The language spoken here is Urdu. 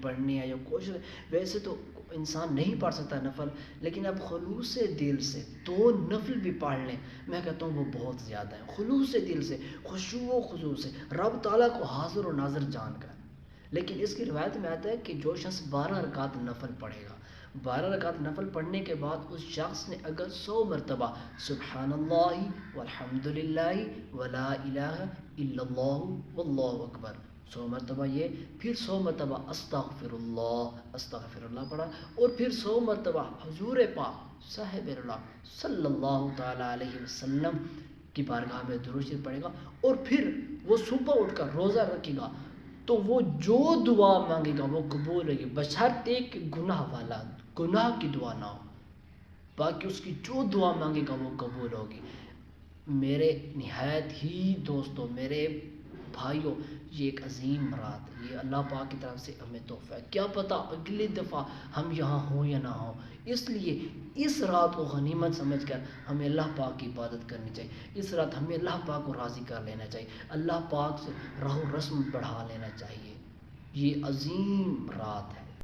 پڑھنے یا کوشش، ویسے تو انسان نہیں پڑھ سکتا نفل، لیکن اب خلوص دل سے 2 نفل بھی پڑھ لیں، میں کہتا ہوں وہ بہت زیادہ ہے، خلوص دل سے، خشوع و خضوع سے، رب تعالیٰ کو حاضر و ناظر جان کر۔ لیکن اس کی روایت میں آتا ہے کہ جو شخص 12 رکعت نفل پڑھے گا، 12 رکعت نفل پڑھنے کے بعد اس شخص نے اگر 100 مرتبہ سبحان اللہ والحمد للہ ولا الہ الا اللہ واللہ اکبر، 100 مرتبہ یہ، پھر 100 مرتبہ استغفر اللہ پڑھا، اور پھر 100 مرتبہ حضور پاک صاحب اللہ صلی اللہ تعالیٰ علیہ وسلم کی بارگاہ میں درود شریف پڑھے گا، اور پھر وہ صبح اٹھ کر روزہ رکھے گا، تو وہ جو دعا مانگے گا وہ قبول ہوگی، بشرطے کہ گناہ کی دعا نہ ہو، باقی اس کی جو دعا مانگے گا وہ قبول ہوگی۔ میرے نہایت ہی دوستوں، میرے بھائیوں، یہ ایک عظیم رات ہے، یہ اللہ پاک کی طرف سے ہمیں تحفہ ہے، کیا پتہ اگلی دفعہ ہم یہاں ہوں یا نہ ہوں، اس لیے اس رات کو غنیمت سمجھ کر ہمیں اللہ پاک کی عبادت کرنی چاہیے، اس رات ہمیں اللہ پاک کو راضی کر لینا چاہیے، اللہ پاک سے راہ و رسم بڑھا لینا چاہیے، یہ عظیم رات ہے۔